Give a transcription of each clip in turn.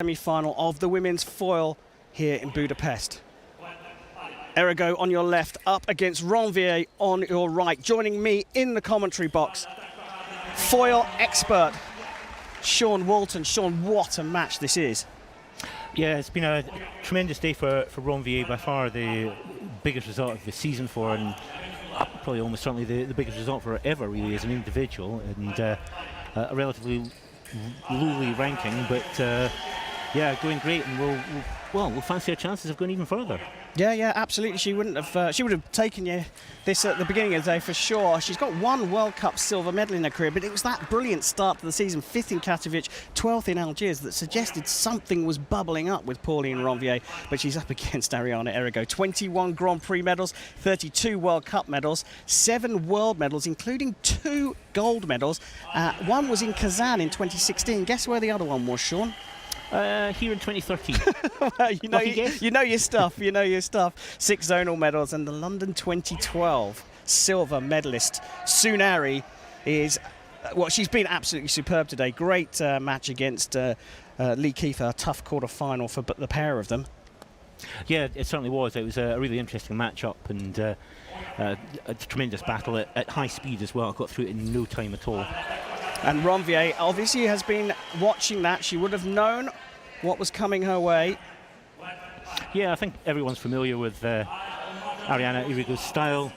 semi-final of the women's foil here in Budapest. Errigo on your left, up against Ranvier on your right. Joining me in the commentary box, foil expert Sean Walton. Sean, what a match this is. Yeah, it's been a tremendous day for Ranvier, by far the biggest result of the season for her, and probably almost certainly the biggest result for her ever, really, as an individual, and a relatively lowly ranking, but yeah, going great, and we'll fancy our chances of going even further. Yeah, absolutely. She would have taken you this at the beginning of the day for sure. She's got one World Cup silver medal in her career, but it was that brilliant start to the season, 5th in Katowice, 12th in Algiers, that suggested something was bubbling up with Pauline Ranvier. But she's up against Ariana Errigo. 21 Grand Prix medals, 32 World Cup medals, 7 world medals, including 2 gold medals. One was in Kazan in 2016. Guess where the other one was, Sean? Here in 2013. Well, you know your stuff. You know your stuff. 6 zonal medals, and the London 2012 silver medalist Sunari is, well, she's been absolutely superb today. Great match against Lee Kiefer, a tough quarter-final for the pair of them. Yeah, it certainly was. It was a really interesting match-up, and a tremendous battle at high speed as well. Got through it in no time at all. And Ranvier obviously has been watching that. She would have known what was coming her way. Yeah, I think everyone's familiar with Ariana Errigo's style.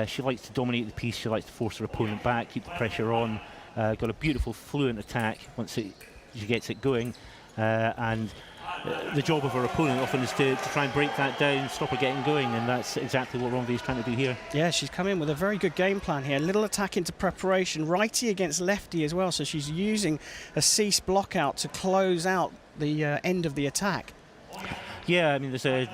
She likes to dominate the piece. She likes to force her opponent back, keep the pressure on. Got a beautiful, fluent attack once she gets it going. And the job of her opponent often is to try and break that down, stop her getting going, and that's exactly what Ranvier is trying to do here. Yeah, she's come in with a very good game plan here. Little attack into preparation, righty against lefty as well, so she's using a cease block out to close out the end of the attack. Yeah, I mean, there's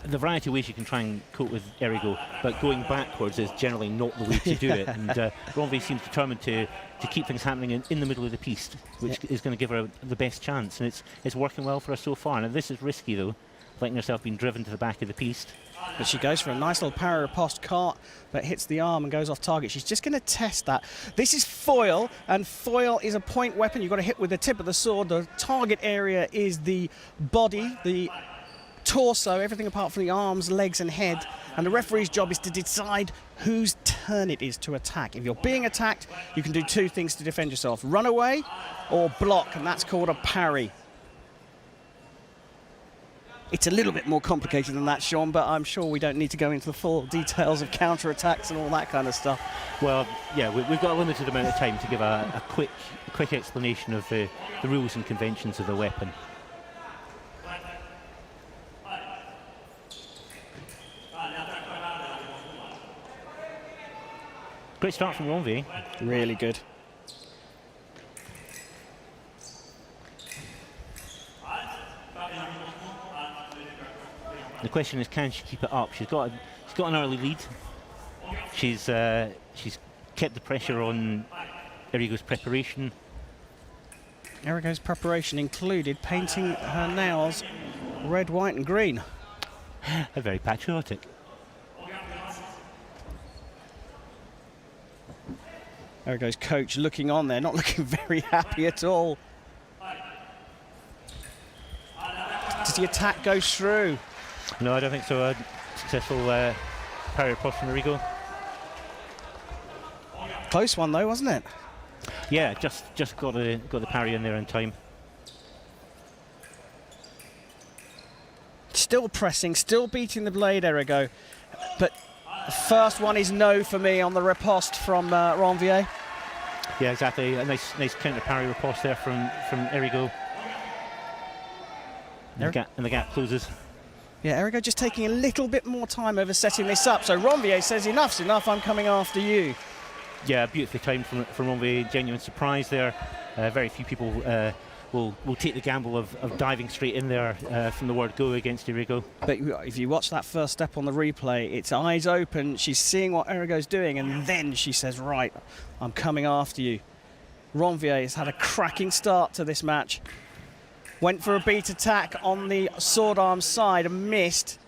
the variety of ways you can try and cope with Errigo, but going backwards is generally not the way to do it, and Ranvier seems determined to keep things happening in the middle of the piste, which is going to give her the best chance, and it's working well for her so far. Now this is risky though, letting herself being driven to the back of the piste. But she goes for a nice little para-riposte cart that hits the arm and goes off target. She's just going to test that. This is foil, and foil is a point weapon. You've got to hit with the tip of the sword. The target area is the body, the torso, everything apart from the arms, legs and head, and the referee's job is to decide whose turn it is to attack. If you're being attacked, you can do 2 things to defend yourself: run away or block, and that's called a parry. It's a little bit more complicated than that, Sean, but I'm sure we don't need to go into the full details of counter-attacks and all that kind of stuff. Well, yeah, we've got a limited amount of time to give a quick explanation of the rules and conventions of the weapon. Great start from Ranvier. Really good. The question is, can she keep it up? She's got an early lead. She's kept the pressure on Errigo's preparation. Errigo's preparation included painting her nails red, white, and green. Very patriotic. Errigo's coach looking on there, not looking very happy at all. Does the attack go through? No, I don't think so. A successful parry-riposte from Errigo. Close one though, wasn't it? Yeah, just got the parry in there in time. Still pressing, still beating the blade, Errigo. But the first one is no for me on the riposte from Ranvier. Yeah, exactly. A nice counter parry riposte there from Errigo. And the gap closes. Yeah, Errigo just taking a little bit more time over setting this up. So Ranvier says, enough's enough, I'm coming after you. Yeah, beautifully timed from Ranvier. Genuine surprise there. Very few people will take the gamble of diving straight in there from the word go against Errigo. But if you watch that first step on the replay, it's eyes open. She's seeing what Errigo's doing, and then she says, right, I'm coming after you. Ranvier has had a cracking start to this match. Went for a beat attack on the sword arm side and missed.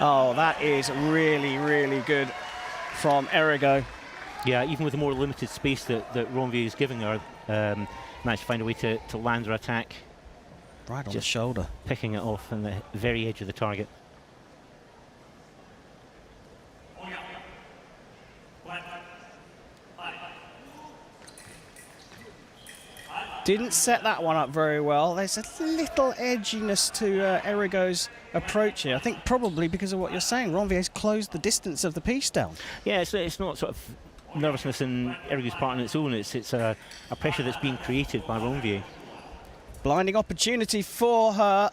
Oh, that is really, really good from Errigo. Yeah, even with the more limited space that Ranvier is giving her, managed to find a way to land her attack. Right on the shoulder. Picking it off on the very edge of the target. Didn't set that one up very well. There's a little edginess to Errigo's approach here. I think probably because of what you're saying. Ranvier's closed the distance of the piece down. Yeah, it's not sort of nervousness in Errigo's part on its own. It's a pressure that's being created by Ranvier. Blinding opportunity for her,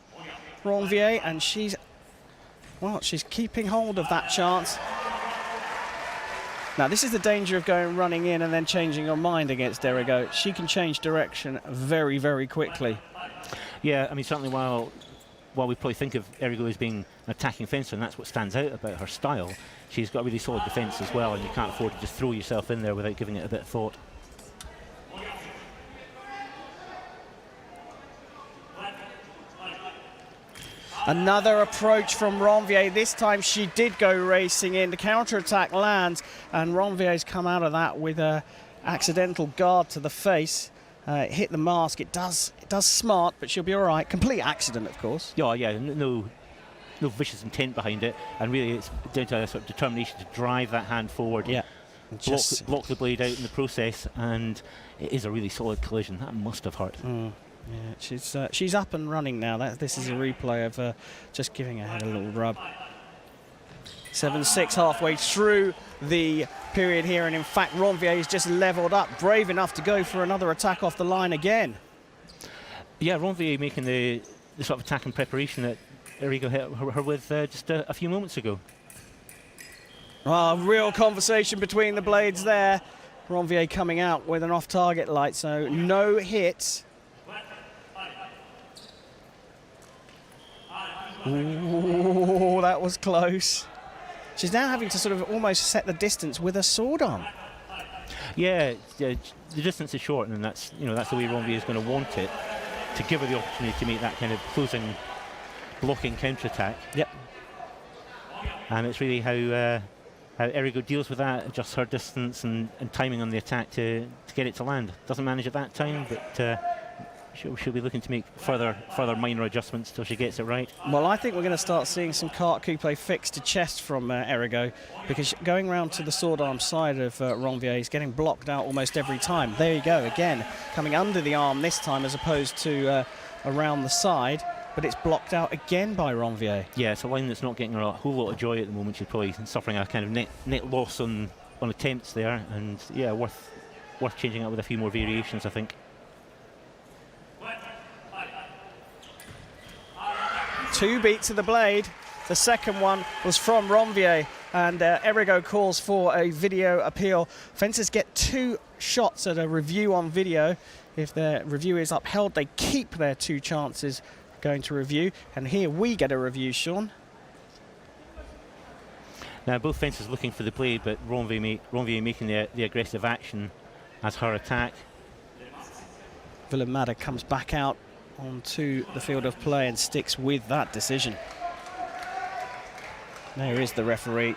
Ranvier, and she's keeping hold of that chance. Now, this is the danger of going running in and then changing your mind against Errigo. She can change direction very, very quickly. Yeah, I mean, certainly while we probably think of Errigo as being an attacking fencer, and that's what stands out about her style, she's got a really solid defence as well, and you can't afford to just throw yourself in there without giving it a bit of thought. Another approach from Ranvier. This time she did go racing in. The counter-attack lands, and Ranvier's come out of that with a accidental guard to the face. It hit the mask. It does smart, but she'll be all right. Complete accident, of course. Yeah, no vicious intent behind it, and really it's down to a sort of determination to drive that hand forward. Yeah. Block the blade out in the process, and it is a really solid collision. That must have hurt. Yeah, she's up and running now. This is a replay of just giving her head a little rub. 7-6 halfway through the period here, and in fact Ranvier is just levelled up, brave enough to go for another attack off the line again. Yeah, Ranvier making the sort of attack and preparation that Errigo hit her with just a few moments ago. Real conversation between the blades there. Ranvier coming out with an off-target light, so no hits. Ooh, that was close. She's now having to sort of almost set the distance with a sword arm. Yeah, the distance is short, and that's the way Ranvier is going to want it, to give her the opportunity to make that kind of closing, blocking counter-attack. Yep. And it's really how Errigo deals with that, adjusts her distance and timing on the attack to get it to land. Doesn't manage at that time, but she'll be looking to make further minor adjustments till she gets it right. Well, I think we're going to start seeing some carte coupe fixed to chest from Errigo, because going round to the sword arm side of Ranvier is getting blocked out almost every time. There you go, again, coming under the arm this time as opposed to around the side, but it's blocked out again by Ranvier. Yeah, it's a line that's not getting her a whole lot of joy at the moment. She's probably suffering a kind of net loss on attempts there, and yeah, worth changing out with a few more variations, I think. 2 beats of the blade. The second one was from Ranvier, and Errigo calls for a video appeal. Fencers get 2 shots at a review on video. If their review is upheld, they keep their 2 chances going to review. And here we get a review, Sean. Now both fencers looking for the blade, but Ranvier making the aggressive action as her attack. Villamada comes back out onto the field of play and sticks with that decision. There is the referee.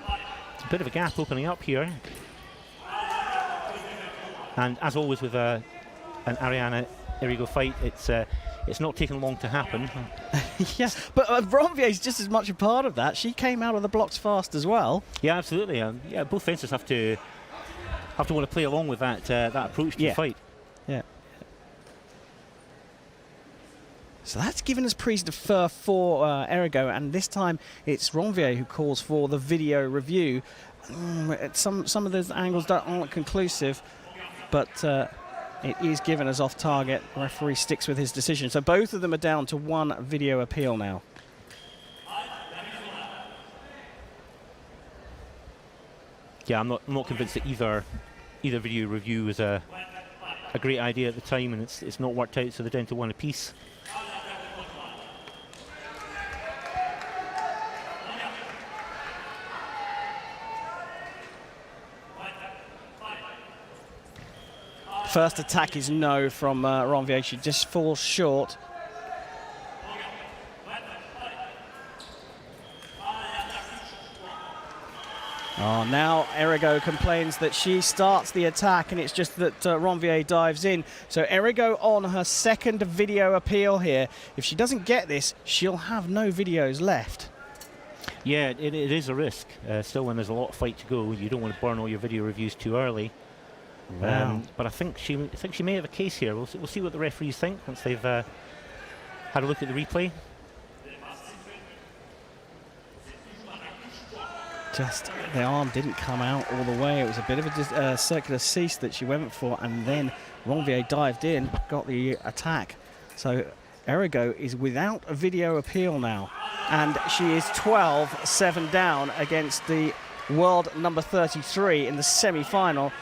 A bit of a gap opening up here. And as always with an Ariana Errigo fight, it's not taking long to happen. Yeah, but Ranvier is just as much a part of that. She came out of the blocks fast as well. Yeah, absolutely. Yeah, both fencers have to want to play along with that approach to the fight. Yeah. So that's given us prise de feu for Errigo, and this time it's Ranvier who calls for the video review. Some of those angles aren't conclusive, but it is given as off target. The referee sticks with his decision. So both of them are down to 1 video appeal now. Yeah, I'm not convinced that either video review was a great idea at the time, and it's not worked out, so they're down to 1 apiece. First attack is no from Ranvier. She just falls short. Oh, now Errigo complains that she starts the attack and it's just that Ranvier dives in. So Errigo on her second video appeal here. If she doesn't get this, she'll have no videos left. Yeah, it is a risk. Still, when there's a lot of fight to go, you don't want to burn all your video reviews too early. Wow. But I think she may have a case here. We'll see what the referees think once they've had a look at the replay. Just the arm didn't come out all the way. It was a bit of a circular cease that she went for, and then Ranvier dived in, got the attack. So Errigo is without a video appeal now, and she is 12-7 down against the world number 33 in the semi-final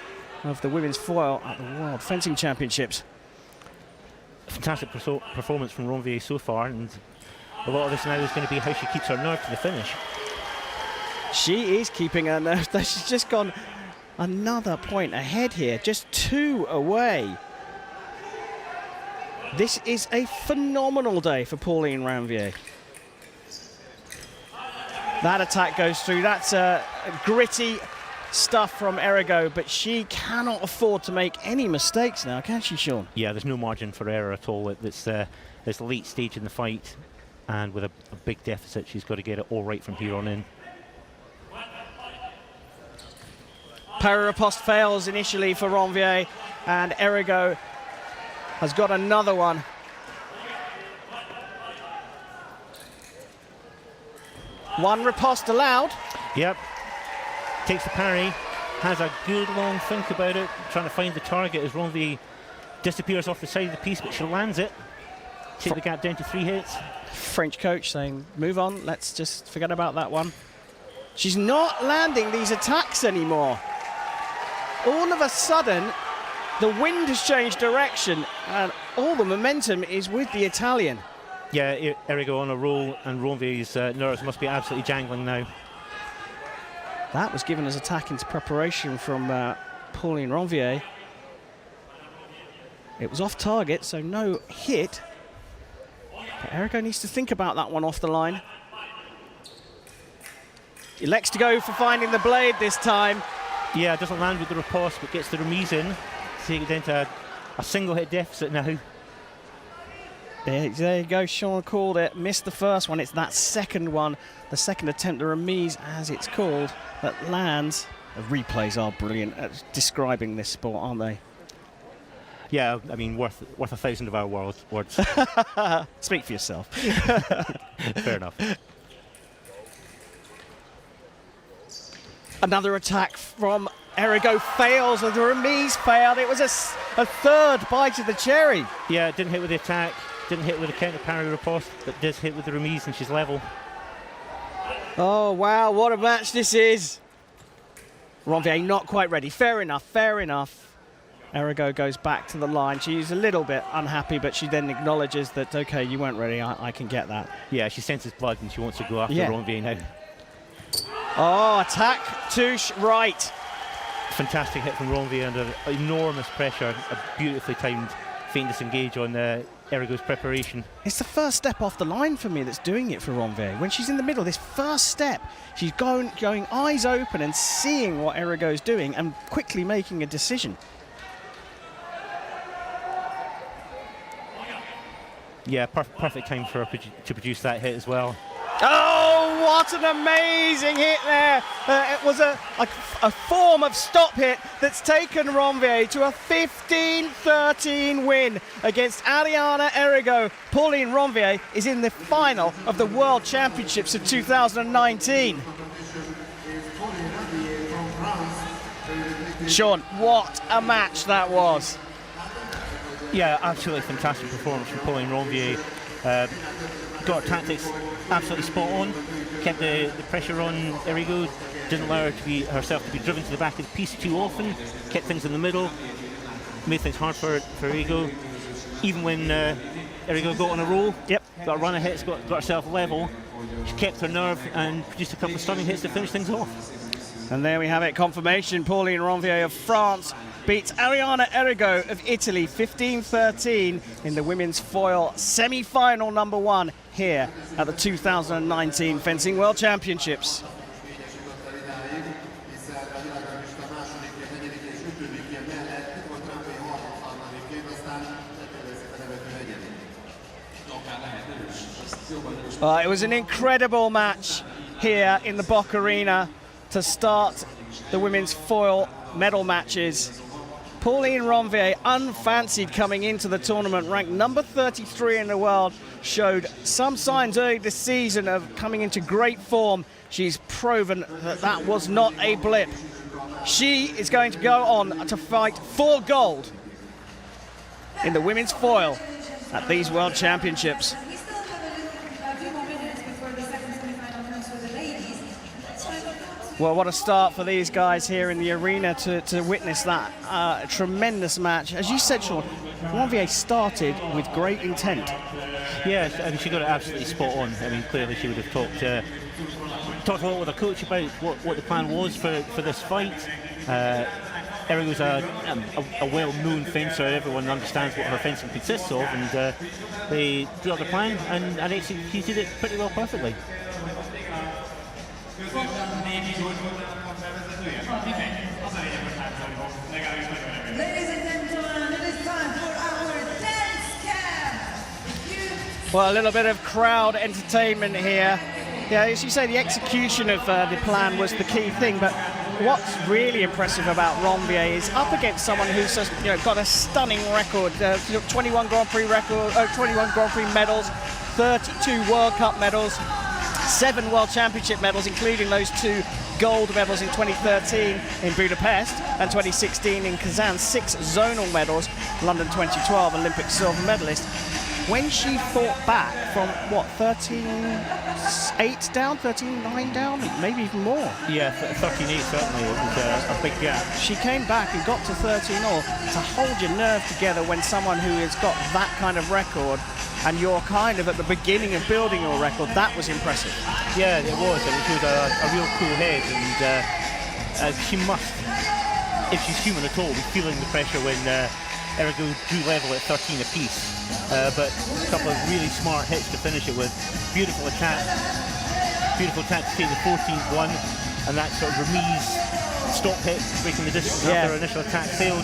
of the women's foil at the World Fencing Championships. Fantastic performance from Ranvier so far, and a lot of this now is going to be how she keeps her nerve to the finish. She is keeping her nerve. She's just gone another point ahead here, just 2 away. This is a phenomenal day for Pauline Ranvier. That attack goes through. That's gritty stuff from Errigo, but she cannot afford to make any mistakes now, can she, Sean? Yeah, there's no margin for error at all. It's this late stage in the fight, and with a big deficit, she's got to get it all right from here on in. Para-riposte fails initially for Ranvier, and Errigo has got another one. One riposte allowed. Yep. Takes the parry, has a good long think about it, trying to find the target as Ranvier disappears off the side of the piece, but she lands it. Take the gap down to 3 hits. French coach saying, move on, let's just forget about that one. She's not landing these attacks anymore. All of a sudden, the wind has changed direction, and all the momentum is with the Italian. Yeah, Errigo on a roll, and Ranvier's nerves must be absolutely jangling now. That was given as attack into preparation from Pauline Ranvier. It was off target, so no hit. But Errigo needs to think about that one off the line. Elects to go for finding the blade this time. Yeah, doesn't land with the riposte, but gets the remise in. Taking it down to a single hit deficit now. There you go, Sean called it. Missed the first one. It's that second one, the second attempt, the remise as it's called, that lands. The replays are brilliant at describing this sport, aren't they? Yeah, I mean, worth 1,000 of our words. Speak for yourself. Fair enough. Another attack from Errigo fails, and the remise failed. It was a third bite of the cherry. Yeah, didn't hit with the attack, didn't hit with the counter parry riposte, but does hit with the remise, and she's level. Oh, wow, what a match this is. Ranvier not quite ready. Fair enough, fair enough. Errigo goes back to the line. She's a little bit unhappy, but she then acknowledges that, okay, you weren't ready, I can get that. Yeah, she senses blood, and she wants to go after Ranvier now. Oh, attack to right. Fantastic hit from Ranvier under enormous pressure. A beautifully timed feint disengage on Errigo's preparation. It's the first step off the line for me that's doing it for Ranvier. When she's in the middle, this first step, she's going eyes open and seeing what Errigo's doing and quickly making a decision. Yeah, perfect time for her to produce that hit as well. Oh, what an amazing hit there. It was a form of stop hit that's taken Ranvier to a 15-13 win against Ariana Errigo. Pauline Ranvier is in the final of the World Championships of 2019. Sean, what a match that was. Yeah, absolutely fantastic performance from Pauline Ranvier. Got her tactics absolutely spot on, kept the pressure on Errigo, didn't allow her herself to be driven to the back of the piece too often, kept things in the middle, made things hard for Errigo. Even when Errigo got on a roll, got a run of hits, got herself level, she kept her nerve and produced a couple of stunning hits to finish things off. And there we have it, confirmation. Pauline Ranvier of France beats Ariana Errigo of Italy 15-13 in the women's foil semi-final #1 here at the 2019 Fencing World Championships. It was an incredible match here in the Bock Arena to start the women's foil medal matches. Pauline Ranvier, unfancied coming into the tournament, ranked number 33 in the world, showed some signs early this season of coming into great form. She's proven that that was not a blip. She is going to go on to fight for gold in the women's foil at these World Championships. Well, what a start for these guys here in the arena to witness that tremendous match. As you said, Sean, Ranvier started with great intent. Yeah, I mean, she got it absolutely spot on. I mean, clearly she would have talked a lot with her coach about what the plan was for this fight. Errigo's a well-known fencer. Everyone understands what her fencing consists of, and they drew up the plan and executed it pretty well, perfectly. Ladies and gentlemen, it is time for our dance camp. Well, a little bit of crowd entertainment here. Yeah, as you say, the execution of the plan was the key thing, but what's really impressive about Ranvier is up against someone who's just, got a stunning record, 21 Grand Prix record, 21 Grand Prix medals, 32 World Cup medals, 7 World Championship medals, including those 2 gold medals in 2013 in Budapest and 2016 in Kazan, 6 zonal medals, London 2012 Olympic silver medalist. When she fought back from, 13-8 down, 13-9 down, maybe even more. Yeah, 13-8 certainly, it was a big gap. She came back and got to 13-0. To hold your nerve together when someone who has got that kind of record and you're kind of at the beginning of building your record, that was impressive. Yeah, it was. She was a real cool head, and she must, if she's human at all, be feeling the pressure when Errigo drew level at 13 apiece. But a couple of really smart hits to finish it with. Beautiful attack to take the 14th one, and that sort of remise stop hit, breaking the distance after her initial attack failed.